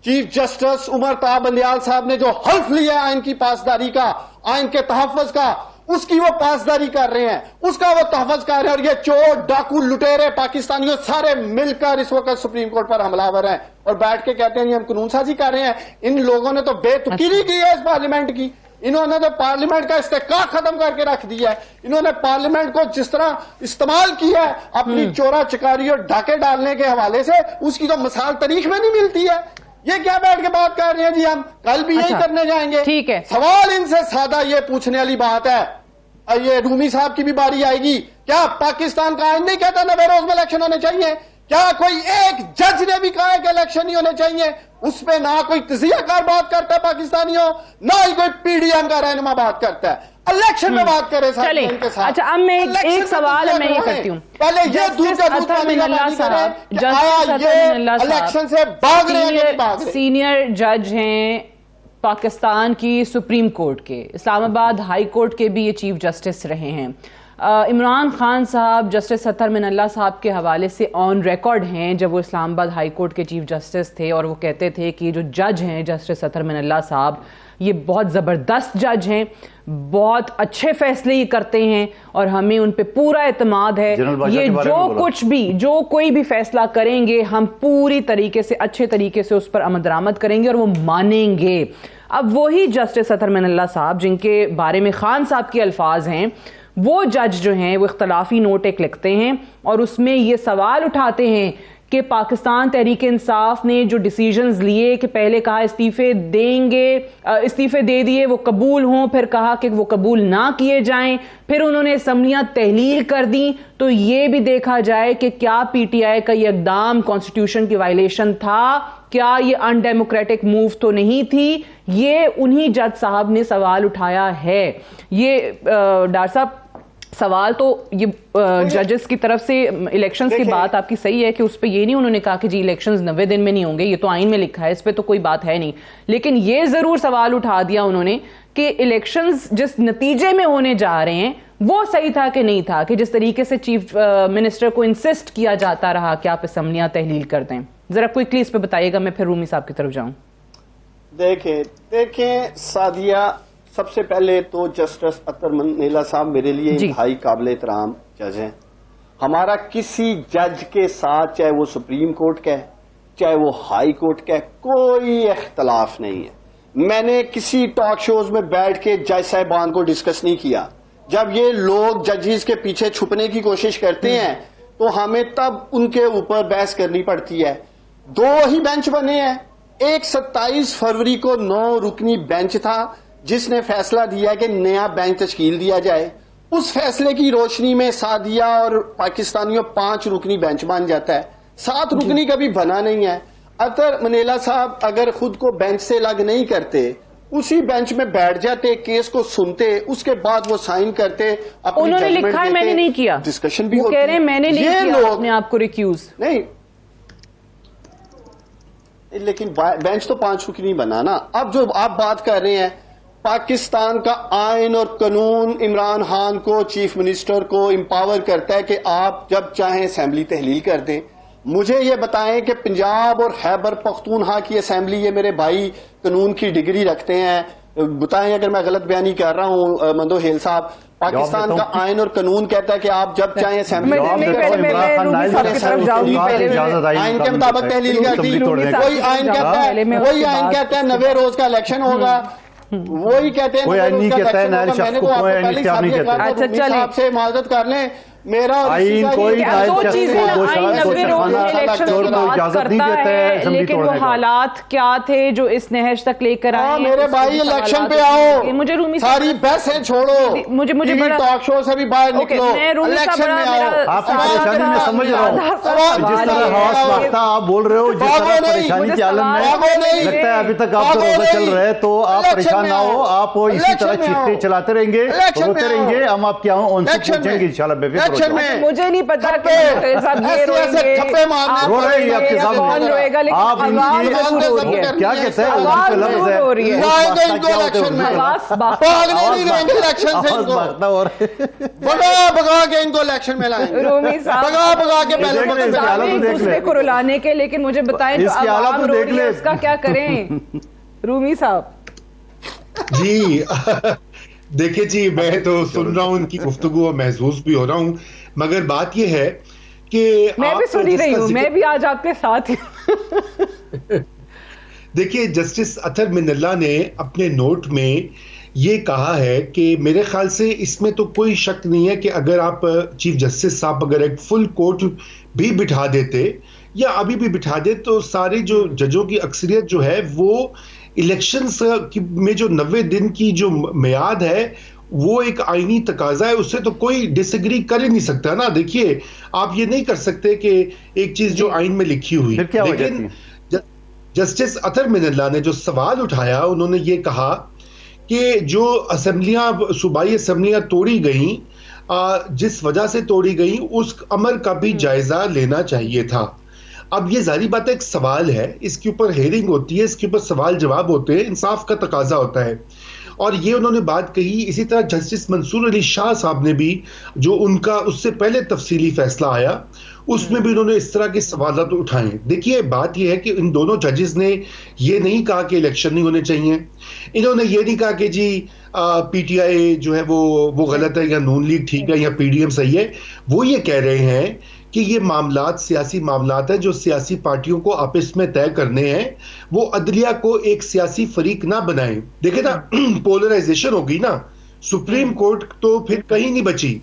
چیف جسٹس عمر طاہر بندیال صاحب نے جو حلف لیا ہے آئین کی پاسداری کا، آئین کے تحفظ کا، اس کی وہ پاسداری کر رہے ہیں، اس کا وہ تحفظ کر رہے ہیں. اور یہ چور ڈاکو لٹیرے پاکستانیوں سارے مل کر اس وقت سپریم کورٹ پر حملہ آور ہیں اور بیٹھ کے کہتے ہیں ہم قانون سازی کر رہے ہیں. ان لوگوں نے تو بے تکیری کی ہے اس پارلیمنٹ کی. انہوں نے تو پارلیمنٹ کا استحقاق ختم کر کے رکھ دیا ہے. انہوں نے پارلیمنٹ کو جس طرح استعمال کیا ہے اپنی چورا چکاری اور ڈاکے ڈالنے کے حوالے سے، اس کی تو مثال تاریخ میں نہیں ملتی ہے. یہ کیا بیٹھ کے بات کر رہے ہیں جی ہم کل بھی یہی کرنے جائیں گے. ٹھیک ہے، سوال ان سے سادہ یہ پوچھنے والی بات ہے، یہ رومی صاحب کی بھی باری آئے گی، کیا پاکستان کا آئین نہیں کہتا 90 روز میں الیکشن ہونے چاہیے؟ کیا کوئی ایک جج نے بھی کہا ہے کہ الیکشن نہیں ہونے چاہیے؟ اس پہ نہ کوئی تجزیہ کار بات کرتا ہے پاکستانیوں، نہ ہی کوئی PDM کا رہنما بات کرتا ہے. الیکشن میں بات کرے ساتھ ان کے ساتھ. اچھا، اب میں ایک سوال میں یہ کرتی ہوں، پہلے یہ دودھ کا دودھ پانی کا پانی کریں کہ آیا یہ الیکشن سے بھاگ رہے ہیں کہ نہیں بھاگ رہے. سینئر جج ہیں پاکستان کی سپریم کورٹ کے، اسلام آباد ہائی کورٹ کے بھی یہ چیف جسٹس رہے ہیں. عمران خان صاحب جسٹس ستر من اللہ صاحب کے حوالے سے آن ریکارڈ ہیں جب وہ اسلام آباد ہائی کورٹ کے چیف جسٹس تھے، اور وہ کہتے تھے کہ جو جج ہیں جسٹس ستر من اللہ صاحب یہ بہت زبردست جج ہیں، بہت اچھے فیصلے ہی کرتے ہیں اور ہمیں ان پہ پورا اعتماد ہے. یہ جو کوئی بھی فیصلہ کریں گے ہم پوری طریقے سے اچھے طریقے سے اس پر عمل درآمد کریں گے اور وہ مانیں گے. اب وہی جسٹس ستر من اللہ صاحب جن کے بارے میں خان صاحب کے الفاظ ہیں، وہ جج جو ہیں وہ اختلافی نوٹ ایک لکھتے ہیں اور اس میں یہ سوال اٹھاتے ہیں کہ پاکستان تحریک انصاف نے جو ڈیسیجنز لیے کہ پہلے کہا استعفے دے دیے وہ قبول ہوں، پھر کہا کہ وہ قبول نہ کیے جائیں، پھر انہوں نے اسمبلیاں تحلیل کر دیں، تو یہ بھی دیکھا جائے کہ کیا پی ٹی آئی کا یہ اقدام کانسٹیٹیوشن کی وائلیشن تھا، کیا یہ ان ڈیموکریٹک موو تو نہیں تھی؟ یہ انہی جج صاحب نے سوال اٹھایا ہے. یہ ڈار صاحب سوال تو یہ ججز کی طرف سے الیکشنز کی بات آپ کی صحیح ہے کہ اس پہ یہ نہیں انہوں نے کہا کہ جی الیکشنز 90 دن میں نہیں ہوں گے، یہ تو آئین میں لکھا ہے، اس پہ تو کوئی بات ہے نہیں، لیکن یہ ضرور سوال اٹھا دیا انہوں نے کہ الیکشنز جس نتیجے میں ہونے جا رہے ہیں وہ صحیح تھا کہ نہیں تھا، کہ جس طریقے سے چیف منسٹر کو انسسٹ کیا جاتا رہا کہ آپ اسمبلیاں تحلیل کر دیں. ذرا کوئکلی اس پہ بتائیے گا، میں پھر رومی صاحب کی طرف جاؤں. دیکھیں سعدیہ، سب سے پہلے تو جسٹس اطہر منیلا صاحب میرے لیے انتہائی قابل احترام جج ہیں. ہمارا کسی جج کے ساتھ، چاہے وہ سپریم کورٹ کا ہے چاہے وہ ہائی کورٹ کا ہے، کوئی اختلاف نہیں ہے. میں نے کسی ٹاک شوز میں بیٹھ کے جج صاحبان کو ڈسکس نہیں کیا. جب یہ لوگ ججز کے پیچھے چھپنے کی کوشش کرتے ہیں تو ہمیں تب ان کے اوپر بحث کرنی پڑتی ہے. 2 ہی بینچ بنے ہیں. ایک 27 فروری کو 9 رکنی بینچ تھا جس نے فیصلہ دیا کہ نیا بینچ تشکیل دیا جائے. اس فیصلے کی روشنی میں سعدیہ اور پاکستانیوں 5 رکنی بینچ بن جاتا ہے. 7 رکنی کبھی بنا نہیں ہے. اطہر منیلا صاحب اگر خود کو بینچ سے الگ نہیں کرتے، اسی بینچ میں بیٹھ جاتے، کیس کو سنتے، اس کے بعد وہ سائن کرتے، انہوں نے لکھا ہے میں نے نہیں کیا، ڈسکشن بھی وہ کہہ رہے ہیں میں نے نہیں کیا اپنے آپ کو ریکیوز. نہیں، لیکن بینچ تو 5 رکنی بنا نا. اب جو آپ بات کر رہے ہیں، پاکستان کا آئین اور قانون عمران خان کو، چیف منسٹر کو امپاور کرتا ہے کہ آپ جب چاہیں اسمبلی تحلیل کر دیں. مجھے یہ بتائیں کہ پنجاب اور خیبر پختونخوا کی اسمبلی، یہ میرے بھائی قانون کی ڈگری رکھتے ہیں، بتائیں اگر میں غلط بیانی کر رہا ہوں مندو ہیل صاحب، پاکستان کا آئین اور قانون کہتا ہے کہ آپ جب چاہیں اسمبلی آئین کے مطابق تحلیل کرتی. وہی آئین کہتا ہے 90 روز کا الیکشن ہوگا. وہی کہتے ہیں میں نے تو آپ سے معذرت کر لیں، میرا لیکن وہ حالات کیا تھے جو اس نہج تک لے کر آئے. میرے بھائی الیکشن پہ آؤ، مجھے رومی ساری بحثیں چھوڑو، مجھے بڑا ٹاک شو سے بھی باہر نکلو، الیکشن میں آؤ. آپ کی پریشانی میں سمجھ رہا ہوں، جس طرح حواس باختہ آپ بول رہے ہو، جس طرح پریشانی کے عالم میں لگتا ہے ابھی تک آپ کا روزہ چل رہا ہے، تو آپ پریشان نہ ہو، آپ اسی طرح چیختے چلاتے رہیں گے، روتے رہیں گے، ہم آپ کے ان سے پوچھیں گے انشاءاللہ. بے فکر ہو جائیں. مجھے نہیں پتا کہ ٹھپے مارنے رو رہے ہیں آپ کے سامنے، آپ ان کی کیا کہتے ہیں بگا کے ان کو الیکشن میں لائیں گے، بگا کے دوسرے کو رلانے کے. لیکن مجھے بتائیں جو عوام رو رہی ہے اس کا کیا کریں رومی صاحب؟ جی دیکھیں جی، میں تو سن رہا ہوں ان کی گفتگو اور محظوظ بھی ہو رہا ہوں، مگر بات یہ ہے کہ میں بھی سنی رہی ہوں، میں بھی آج آپ کے ساتھ ہوں. دیکھیے جسٹس اطہر منیلا نے اپنے نوٹ میں یہ کہا ہے کہ میرے خیال سے اس میں تو کوئی شک نہیں ہے کہ اگر آپ چیف جسٹس صاحب اگر ایک فل کورٹ بھی بٹھا دیتے یا ابھی بھی بٹھا دے تو سارے جو ججوں کی اکثریت جو ہے وہ الیکشنز میں جو 90 دن کی جو میعاد ہے وہ ایک آئینی تقاضا ہے، اس سے تو کوئی ڈس ایگری کر ہی نہیں سکتا نا. دیکھیے آپ یہ نہیں کر سکتے کہ ایک چیز جو آئین میں لکھی ہوئی، لیکن جسٹس اطہر منیلا نے جو سوال اٹھایا انہوں نے یہ کہا کہ جو اسمبلیاں صوبائی اسمبلیاں توڑی گئیں، جس وجہ سے توڑی گئیں اس امر کا بھی جائزہ لینا چاہیے تھا. اب یہ ظاہری بات ہے، ایک سوال ہے، اس کے اوپر ہیئرنگ ہوتی ہے، اس کے اوپر سوال جواب ہوتے ہیں، انصاف کا تقاضا ہوتا ہے. اور یہ انہوں نے بات کہی. اسی طرح جسٹس منصور علی شاہ صاحب نے بھی، جو ان کا اس سے پہلے تفصیلی فیصلہ آیا اس میں بھی انہوں نے اس طرح کے سوالات اٹھائے. دیکھیے بات یہ ہے کہ ان دونوں ججز نے یہ نہیں کہا کہ الیکشن نہیں ہونے چاہیے، انہوں نے یہ نہیں کہا کہ جی پی ٹی آئی جو ہے وہ غلط ہے یا نون لیگ ٹھیک ہے یا پی ڈی ایم صحیح ہے. وہ یہ کہہ رہے ہیں کہ یہ معاملات سیاسی معاملات ہیں جو سیاسی پارٹیوں کو آپس میں طے کرنے ہیں، وہ عدلیہ کو ایک سیاسی فریق نہ بنائیں. دیکھیں نا پولرائزیشن ہوگی نا، سپریم کورٹ تو پھر کہیں نہیں بچی.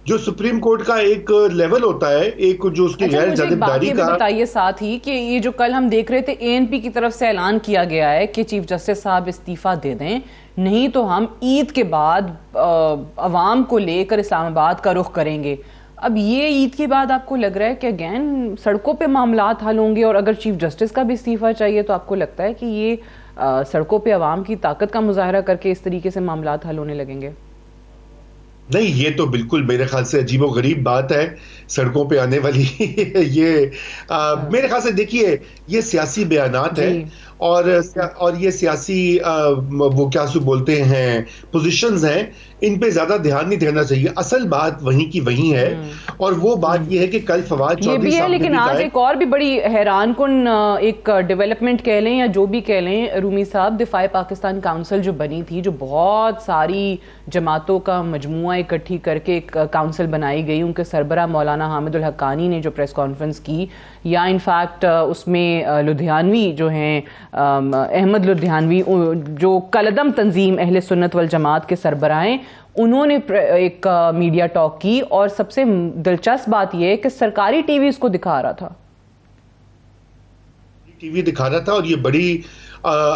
جو سپریم کورٹ کا ایک لیول ہوتا ہے، ایک جو اس کی غیر جانبداری کا. بتائیے ساتھ ہی کہ یہ جو کل ہم دیکھ رہے تھے ANP کی طرف سے اعلان کیا گیا ہے کہ چیف جسٹس صاحب استعفیٰ دے دیں، نہیں تو ہم عید کے بعد عوام کو لے کر اسلام آباد کا رخ کریں گے. اب یہ عید کے بعد آپ کو لگ رہا ہے کہ اگین سڑکوں پہ معاملات حل ہوں گے، اور اگر چیف جسٹس کا بھی استعفیٰ چاہیے تو آپ کو لگتا ہے کہ یہ سڑکوں پہ عوام کی طاقت کا مظاہرہ کر کے اس طریقے سے معاملات حل ہونے لگیں گے؟ نہیں، یہ تو بالکل میرے خیال سے عجیب و غریب بات ہے سڑکوں پہ آنے والی. یہ میرے خیال سے دیکھیے یہ سیاسی بیانات ہیں اور یہ سیاسی وہ کیا سو بولتے ہیں پوزیشنز ہیں، ان پہ زیادہ دھیان نہیں دینا چاہیے. اصل بات وہیں کی وہیں ہے، اور وہ بات یہ ہے کہ کل فواد چودھری یہ بھی ہے. لیکن آج ایک اور بھی بڑی حیران کن ایک ڈیولپمنٹ کہہ لیں یا جو بھی کہہ لیں رومی صاحب، دفاع پاکستان کاؤنسل جو بنی تھی، جو بہت ساری جماعتوں کا مجموعہ اکٹھی کر کے ایک کاؤنسل بنائی گئی، ان کے سربراہ مولانا حامد الحقانی نے جو پریس کانفرنس کی، یا انفیکٹ اس میں لدھیانوی جو ہیں احمد لدھیانوی جو کالعدم تنظیم اہل سنت والجماعت کے سربراہ ہیں، انہوں نے ایک میڈیا ٹاک کی، اور سب سے دلچسپ بات یہ ہے کہ سرکاری ٹی وی اس کو دکھا رہا تھا. ٹی وی دکھا رہا تھا، اور یہ بڑی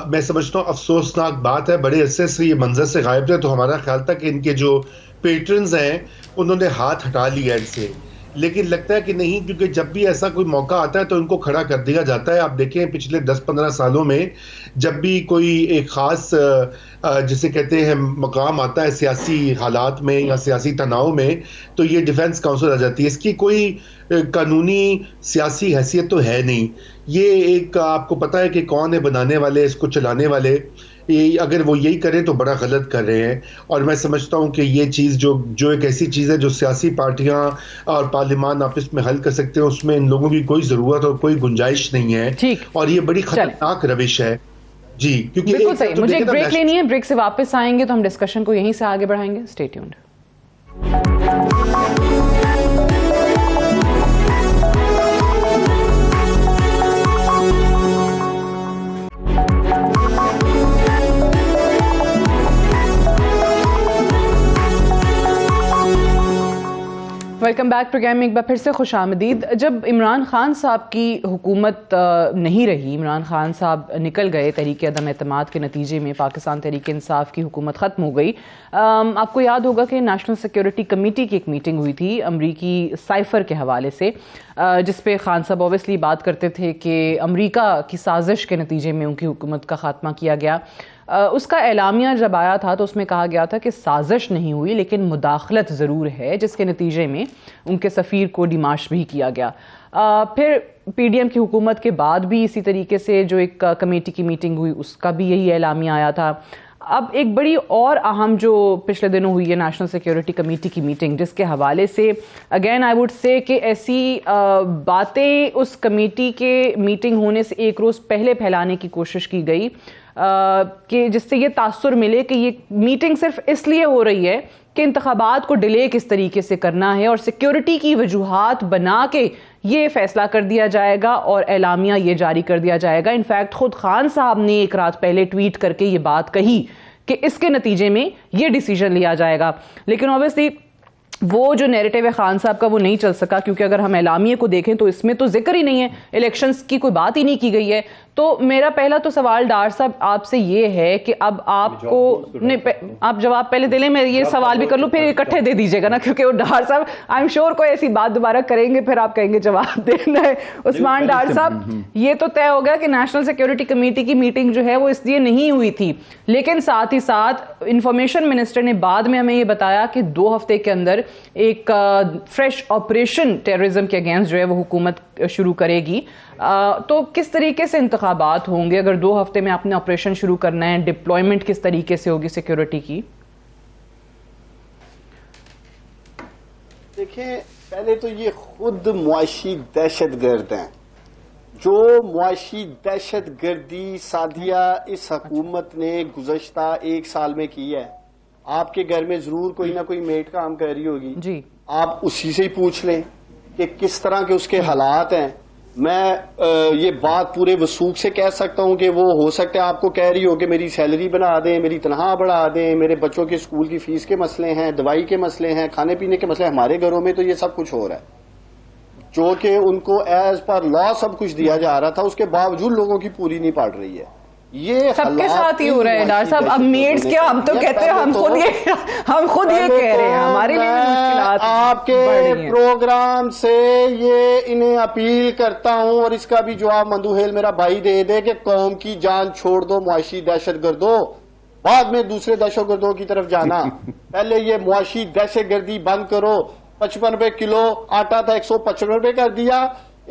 میں سمجھتا ہوں افسوسناک بات ہے. بڑے عرصے سے یہ منظر سے غائب تھے، تو ہمارا خیال تھا کہ ان کے جو پیٹرنز ہیں انہوں نے ہاتھ ہٹا لیا ان سے، لیکن لگتا ہے کہ نہیں، کیونکہ جب بھی ایسا کوئی موقع آتا ہے تو ان کو کھڑا کر دیا جاتا ہے. آپ دیکھیں پچھلے 10-15 سالوں میں جب بھی کوئی ایک خاص جسے کہتے ہیں مقام آتا ہے سیاسی حالات میں یا سیاسی تناؤ میں، تو یہ ڈیفنس کاؤنسل آ جاتی ہے. اس کی کوئی قانونی سیاسی حیثیت تو ہے نہیں. یہ ایک آپ کو پتا ہے کہ کون ہے بنانے والے، اس کو چلانے والے. اگر وہ یہی کریں تو بڑا غلط کر رہے ہیں. اور میں سمجھتا ہوں کہ یہ چیز جو ایک ایسی چیز ہے جو سیاسی پارٹیاں اور پارلیمان آپس میں حل کر سکتے ہیں، اس میں ان لوگوں کی کوئی ضرورت اور کوئی گنجائش نہیں ہے، اور یہ بڑی خطرناک روش ہے. جی، کیونکہ بالکل صحیح. مجھے ایک بریک لینی ہے، بریک سے واپس آئیں گے تو ہم ڈسکشن کو یہیں سے آگے بڑھائیں گے. Stay tuned. Welcome back program میں ایک بار پھر سے خوش آمدید. جب عمران خان صاحب کی حکومت نہیں رہی، عمران خان صاحب نکل گئے تحریک عدم اعتماد کے نتیجے میں، پاکستان تحریک انصاف کی حکومت ختم ہو گئی. آپ کو یاد ہوگا کہ نیشنل سیکیورٹی کمیٹی کی ایک میٹنگ ہوئی تھی امریکی سائفر کے حوالے سے، جس پہ خان صاحب اوبیسلی بات کرتے تھے کہ امریکہ کی سازش کے نتیجے میں ان کی حکومت کا خاتمہ کیا گیا. اس کا اعلامیہ جب آیا تھا تو اس میں کہا گیا تھا کہ سازش نہیں ہوئی لیکن مداخلت ضرور ہے، جس کے نتیجے میں ان کے سفیر کو ڈیماش بھی کیا گیا. پھر PDM کی حکومت کے بعد بھی اسی طریقے سے جو ایک کمیٹی کی میٹنگ ہوئی، اس کا بھی یہی اعلامیہ آیا تھا. اب ایک بڑی اور اہم جو پچھلے دنوں ہوئی ہے نیشنل سیکیورٹی کمیٹی کی میٹنگ، جس کے حوالے سے اگین آئی ووڈ سے کہ ایسی باتیں اس کمیٹی کے میٹنگ ہونے سے ایک روز پہلے پھیلانے کی کوشش کی گئی کہ جس سے یہ تاثر ملے کہ یہ میٹنگ صرف اس لیے ہو رہی ہے کہ انتخابات کو ڈیلے کس طریقے سے کرنا ہے، اور سیکیورٹی کی وجوہات بنا کے یہ فیصلہ کر دیا جائے گا اور اعلامیہ یہ جاری کر دیا جائے گا. انفیکٹ خود خان صاحب نے ایک رات پہلے ٹویٹ کر کے یہ بات کہی کہ اس کے نتیجے میں یہ ڈیسیجن لیا جائے گا. لیکن اوبیسلی وہ جو نیریٹیو ہے خان صاحب کا وہ نہیں چل سکا، کیونکہ اگر ہم اعلامیے کو دیکھیں تو اس میں تو ذکر ہی نہیں ہے، الیکشنز کی کوئی بات ہی نہیں کی گئی ہے. تو میرا پہلا تو سوال ڈار صاحب آپ سے یہ ہے کہ اب آپ کو آپ جواب پہلے دے لیں، میں یہ سوال بھی کر لوں پھر اکٹھے دے دیجیے گا نا، کیونکہ وہ ڈار صاحب آئی ایم شیور کوئی ایسی بات دوبارہ کریں گے پھر آپ کہیں گے جواب دینا ہے. عثمان ڈار صاحب، یہ تو طے ہو گیا کہ نیشنل سیکیورٹی کمیٹی کی میٹنگ جو ہے وہ اس لیے نہیں ہوئی تھی، لیکن ساتھ ہی ساتھ انفارمیشن منسٹر نے بعد میں ہمیں یہ بتایا کہ 2 ہفتے کے اندر ایک فریش آپریشن ٹیررزم کے اگینسٹ جو ہے وہ حکومت شروع کرے گی. تو کس طریقے سے انتخابات ہوں گے اگر 2 ہفتے میں آپ نے آپریشن شروع کرنا ہے؟ ڈپلوائمنٹ کس طریقے سے ہوگی سیکیورٹی کی؟ دیکھیں، پہلے تو یہ خود معاشی دہشت گرد ہیں. جو معاشی دہشت گردی سعدیہ اس حکومت نے گزشتہ 1 سال میں کی ہے، آپ کے گھر میں ضرور کوئی نہ کوئی میٹ کام کر رہی ہوگی جی، آپ اسی سے ہی پوچھ لیں کہ کس طرح کے اس کے حالات ہیں. میں یہ بات پورے وثوق سے کہہ سکتا ہوں کہ وہ ہو سکتا ہے آپ کو کہہ رہی ہو کہ میری سیلری بڑھا دیں, میری تنخواہ بڑھا دیں, میرے بچوں کے اسکول کی فیس کے مسئلے ہیں, دوائی کے مسئلے ہیں, کھانے پینے کے مسئلے. ہمارے گھروں میں تو یہ سب کچھ ہو رہا ہے, جو کہ ان کو ایز پر لا سب کچھ دیا جا رہا تھا, اس کے باوجود لوگوں کی پوری نہیں پڑ رہی ہے. یہ سب کے ساتھ ہی ہو رہا ہے ڈاکٹر صاحب. اب میڈز کیا, ہم تو کہتے ہیں ہم خود یہ کہہ رہے ہیں ہمارے لیے مشکلات. آپ کے پروگرام سے یہ انہیں اپیل کرتا ہوں, اور اس کا بھی جواب مندوہیل میرا بھائی دے دے, کہ قوم کی جان چھوڑ دو معاشی دہشت گردوں, بعد میں دوسرے دہشت گردوں کی طرف جانا. پہلے یہ معاشی دہشت گردی بند کرو. 55 روپے کلو آٹا تھا, 155 روپے کر دیا.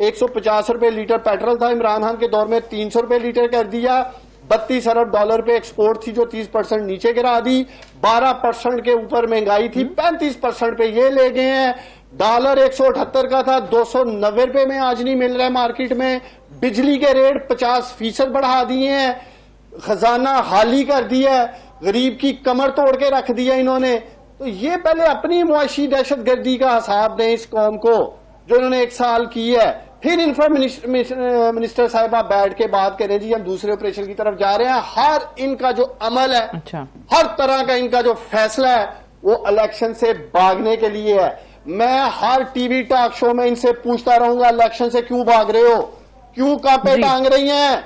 150 روپے لیٹر پیٹرول تھا عمران خان کے دور میں, 300 روپے لیٹر کر دیا. 32 ارب ڈالر پہ ایکسپورٹ تھی جو 30% نیچے گرا دی. 12% کے اوپر مہنگائی تھی, 35% پہ یہ لے گئے ہیں. ڈالر 178 کا تھا, 290 روپے میں آج نہیں مل رہا ہے مارکیٹ میں. بجلی کے ریٹ 50% بڑھا دیے ہیں. خزانہ خالی کر دیا ہے, غریب کی کمر توڑ کے رکھ دیا انہوں نے. تو یہ پہلے اپنی معاشی دہشت گردی کا حساب دیں اس قوم کو جو انہوں نے 1 سال کی ہے. پھر انفرا منسٹر صاحبہ بیٹھ کے بات کریں جی ہم دوسرے آپریشن کی طرف جا رہے ہیں. ہر ان کا جو عمل ہے, ہر طرح کا ان کا جو فیصلہ ہے, وہ الیکشن سے بھاگنے کے لیے ہے. میں ہر ٹی وی ٹاک شو میں ان سے پوچھتا رہوں گا الیکشن سے کیوں بھاگ رہے ہو, کیوں کانپے ٹانگ رہی ہیں.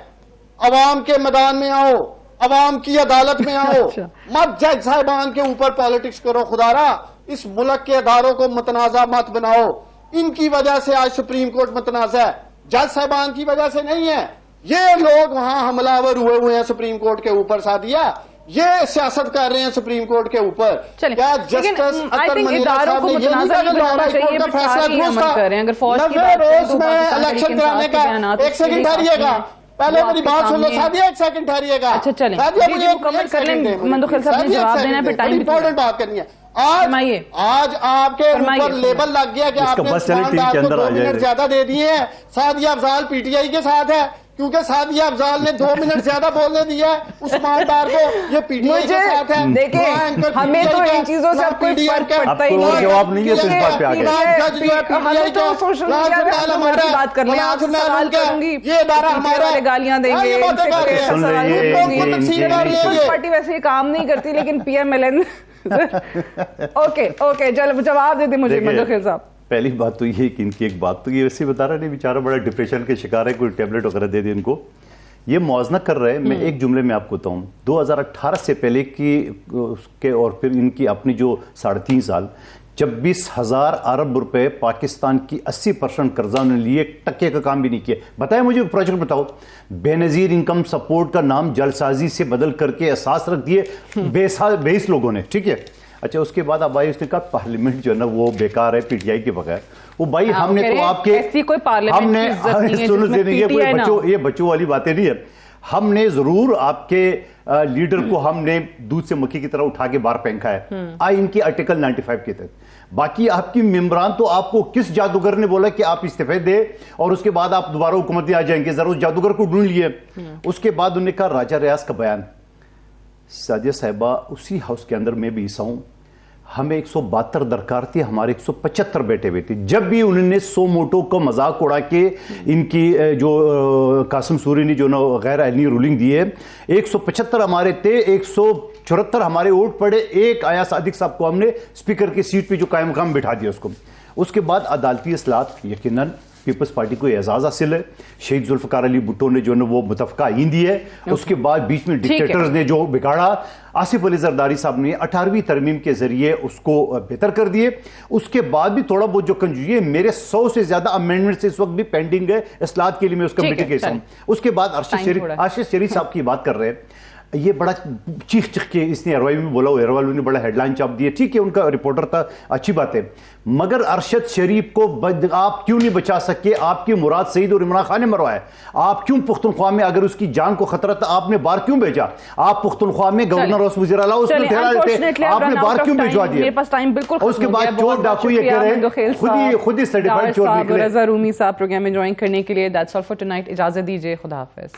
عوام کے میدان میں آؤ, عوام کی عدالت میں آؤ, مت جج صاحبان کے اوپر پالیٹکس کرو. خدارا اس ملک کے اداروں کو متنازع مت بناؤ. ان کی وجہ سے آج سپریم کورٹ متنازع ہے, جج صاحبان کی وجہ سے نہیں ہے. یہ لوگ وہاں حملہ آور ہوئے ہیں سپریم کورٹ کے اوپر. سعدیہ یہ سیاست کر رہے ہیں سپریم کورٹ کے اوپر. کیا جسٹس اطہر منیرا صاحب نے یہ نہیں کہا کہ لاہور ہائی کورٹ کا فیصلہ درست تھا؟ 90 روز میں الیکشن کرانے کا. 1 سیکنڈ ٹھہریے گا, پہلے میری بات سن لو سعدیہ, 1 سیکنڈ ٹھہریے گا. اچھا چلیں, سعدیہ مجھے مکمل کر لیں, مندوخیل صاحب نے جواب دینا ہے, پھر ٹائم امپورٹنٹ بات کرنی ہے. آج آپ کے اوپر لیبل لگ گیا کہ آپ نے عثمان ڈار کو 2 منٹ زیادہ دے دیے ہیں. Sadia Afzal P T I کے ساتھ ہے کیونکہ سعدیہ افضال نے 2 منٹ زیادہ بولنے دیا ہے عثمان ڈار کو. یہ پی ٹی آئی کے ساتھ ہے. دیکھیں ہمیں تو ان چیزوں سے کوئی فرق پڑتا ہی نہیں. جواب نہیں ہے اس بات پہ آگے. ہمیں تو سوشل میڈیا پہ بات کرنے, آپ سے سوال کروں گی, یہ ادارہ ہمارا گالیاں دیں گے. پارٹی ویسے یہ کام نہیں کرتی, لیکن P M L N. Okay چلو جواب دے دیں مجھے مندوخیل صاحب. پہلی بات تو یہ کہ ان کی ایک بات تو یہ ویسے بتا رہا نہیں, بیچارہ بڑا ڈپریشن کے شکار ہے, کوئی ٹیبلٹ وغیرہ دے دیں ان کو. یہ موازنہ کر رہے ہیں. میں ایک جملے میں آپ کو بتاؤں, 2018 سے پہلے کی اور پھر ان کی اپنی جو 3.5 سال, 26,000 ارب روپے پاکستان کی 80% قرضہ انہوں نے لیے, 1 ٹکے کا کام بھی نہیں کیا. بتائیں مجھے پروجیکٹ بتاؤ. بے نظیر انکم سپورٹ کا نام جلسازی سے بدل کر کے احساس رکھ دیے 22 لوگوں نے, ٹھیک ہے. اچھا اس کے بعد اب آئی, اس نے کہا پارلیمنٹ جو ہے نا وہ بیکار ہے پی ٹی آئی کے بغیر. وہ بھائی ہم نے تو آپ کے, ہم نے یہ بچوں والی باتیں نہیں ہے. ہم نے ضرور آپ کے لیڈر کو ہم نے دودھ سے مکھی کی طرح اٹھا کے باہر پھینکا ہے آئی ان کی آرٹیکل 95 کے تحت. باقی آپ کی ممبران تو آپ کو کس جادوگر نے بولا کہ آپ استعفے دے اور اس کے بعد آپ دوبارہ حکومت میں آ جائیں گے؟ ذرا اس جادوگر کو ڈھونڈ لیے. اس کے بعد انہوں نے کہا راجہ ریاض کا بیان. سعدیہ صاحبہ اسی ہاؤس کے اندر میں بھی حصہ ہوں, ہمیں 172 درکار تھی, ہمارے 175 بیٹے ہوئے تھے. جب بھی انہوں نے سو موٹو کو مذاق اڑا کے ان کی جو قاسم سوری نے جو غیر اعلانی رولنگ دی ہے, 175 ہمارے تھے, 174 ہمارے ووٹ پڑے, 1 آیا صادق صاحب کو ہم نے اسپیکر کی سیٹ پہ جو قائم مقام بٹھا دیا اس کو. اس کے بعد عدالتی اصلاحات, یقیناً پیپلز پارٹی کو اعزاز حاصل ہے. شہید ذوالفقار علی بھٹو نے جو وہ متفقہ آئین دی ہے. اس کے بعد بیچ میں ڈکٹیٹرز نے جو بگاڑا, آصف علی زرداری صاحب نے 18ویں ترمیم کے ذریعے اس کو بہتر کر دیے. اس کے بعد بھی تھوڑا بہت جو کنجوسی ہے, میرے 100 سے زیادہ امینڈمنٹس اس وقت بھی پینڈنگ ہے اصلاحات کے لیے, میں اس کمیٹی کے حصہ ہوں. اس کے بعد ارشد شریف صاحب کی بات کر رہے ہیں. یہ بڑا چیخ کے اس نے اروائی میں بولا, اروائی نے بڑا ہیڈ لائن چاپ دی ہے, ٹھیک ہے ان کا رپورٹر تھا, اچھی بات ہے. مگر ارشد شریف کو آپ کیوں نہیں بچا سکے؟ آپ کی مراد سعید اور عمران خان نے مروایا. آپ کیوں پختونخوا میں اگر اس کی جان کو خطرہ تھا آپ نے باہر کیوں بھیجا؟ آپ پختونخوا میں گورنر اور وزیر اعلیٰ اس میں ٹھہرا لیتے, آپ نے باہر کیوں بھیجوا دیا؟ اس کے بعد چور ڈاکو یہ کہہ رہے ہیں خود ہی سرٹیفائیڈ چور نکلے. رضا رومی صاحب پروگرام میں جوائن کرنے کے لیے. That's all for tonight. اجازت دیجیے, خدا حافظ.